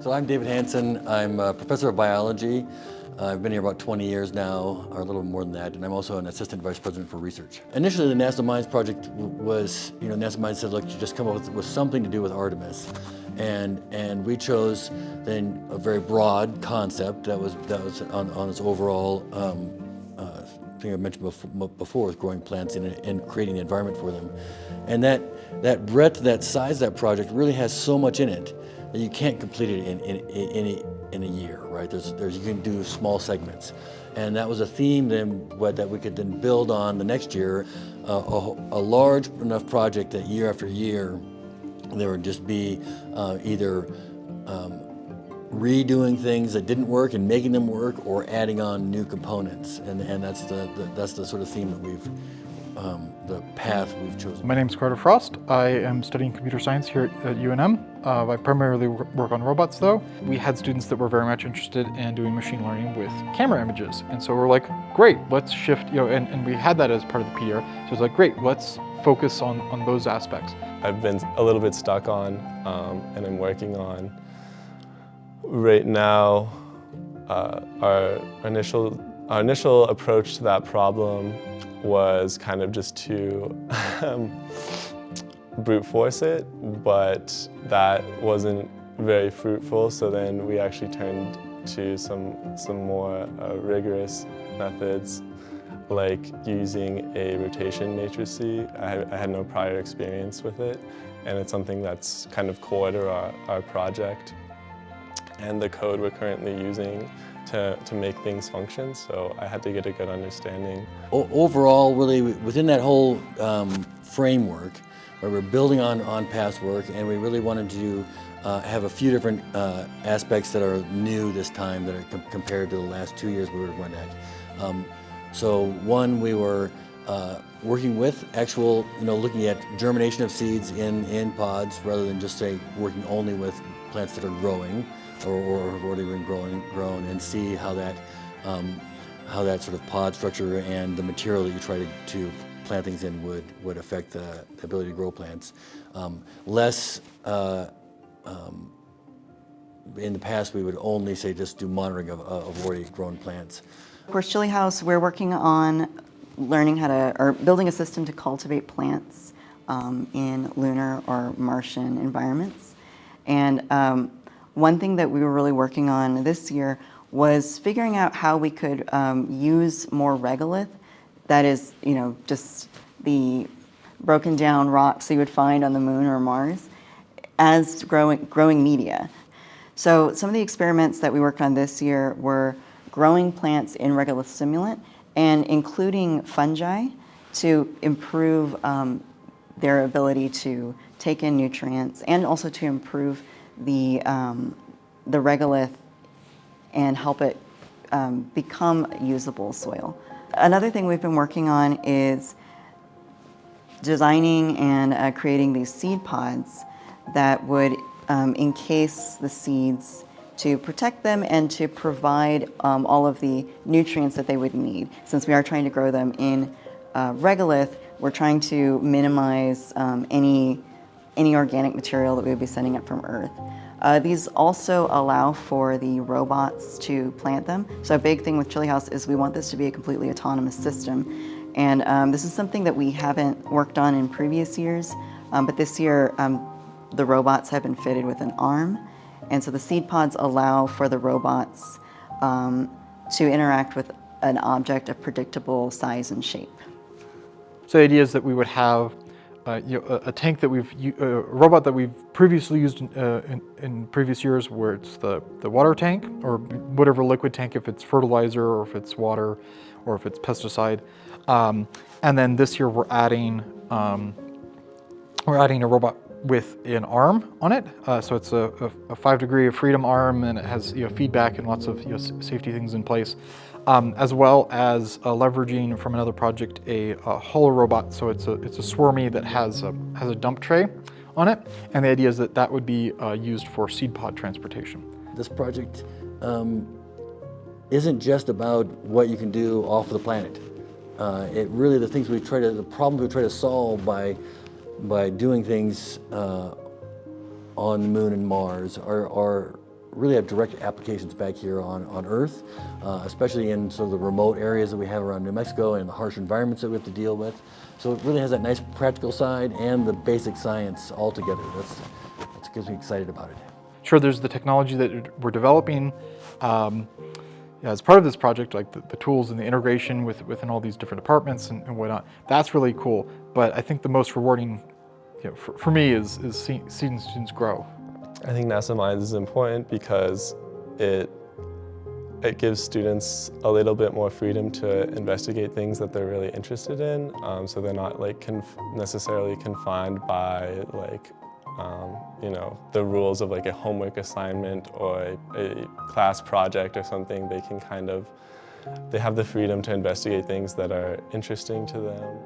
So I'm David Hanson. I'm a professor of biology. I've been here about 20 years now, or a little more than that, and I'm also an assistant vice president for research. Initially, the NASA Minds project was, NASA Minds said, look, you just come up with something to do with Artemis. And we chose then a very broad concept that was on its overall thing I mentioned before with growing plants and creating the environment for them. And that breadth, that size, that project really has so much in it that you can't complete it in a year, right? You can do small segments. And that was a theme then that we could then build on the next year, a large enough project that year after year, there would just be either redoing things that didn't work and making them work, or adding on new components, and that's the sort of theme that the path we've chosen. My name is Carter Frost. I am studying computer science here at UNM. I primarily work on robots though. We had students that were very much interested in doing machine learning with camera images, and so we're like, great, let's shift, and we had that as part of the PR, so it's like, great, let's focus on those aspects. I've been a little bit stuck on, and I'm working on right now. Our initial approach to that problem was kind of just to brute force it, but that wasn't very fruitful. So then we actually turned to some more rigorous methods, like using a rotation matrice. I had no prior experience with it, and it's something that's kind of core to our project and the code we're currently using to make things function, so I had to get a good understanding. Overall, really, within that whole framework, where we're building on past work, and we really wanted to have a few different aspects that are new this time that are compared to the last 2 years we were run at. So one, we were working with actual, looking at germination of seeds in pods, rather than just say working only with plants that are growing or have already been grown, and see how that sort of pod structure and the material that you try to plant things in would affect the ability to grow plants. Less, in the past we would only say just do monitoring of already grown plants. Of course, ChiliHouse, we're working on building a system to cultivate plants in lunar or Martian environments. And one thing that we were really working on this year was figuring out how we could use more regolith, that is, just the broken down rocks you would find on the moon or Mars, as growing media. So some of the experiments that we worked on this year were growing plants in regolith simulant and including fungi to improve their ability to take in nutrients, and also to improve the regolith and help it become usable soil. Another thing we've been working on is designing and creating these seed pods that would encase the seeds to protect them and to provide all of the nutrients that they would need. Since we are trying to grow them in regolith, we're trying to minimize any organic material that we would be sending up from Earth. These also allow for the robots to plant them. So a big thing with ChiliHouse is we want this to be a completely autonomous system. And this is something that we haven't worked on in previous years, but this year the robots have been fitted with an arm. And so the seed pods allow for the robots to interact with an object of predictable size and shape. So the idea is that we would have a tank that a robot that we've previously used in previous years, where it's the water tank or whatever liquid tank, if it's fertilizer or if it's water or if it's pesticide. And then this year we're adding a robot with an arm on it. So it's a 5 degree of freedom arm, and it has feedback and lots of safety things in place. As well as leveraging from another project a hollow robot. So it's a swarmy that has a dump tray on it, and the idea is that would be used for seed pod transportation. This project isn't just about what you can do off of the planet. It really, the problems we try to solve by doing things on the moon and Mars are really have direct applications back here on Earth, especially in sort of the remote areas that we have around New Mexico and the harsh environments that we have to deal with. So it really has that nice practical side and the basic science all together. That's what gets me excited about it. Sure, there's the technology that we're developing as part of this project, like the tools and the integration within all these different departments and whatnot. That's really cool. But I think the most rewarding, for me, is seeing students grow. I think NASA Minds is important because it gives students a little bit more freedom to investigate things that they're really interested in, so they're not like necessarily confined by like the rules of like a homework assignment or a class project or something. They can they have the freedom to investigate things that are interesting to them.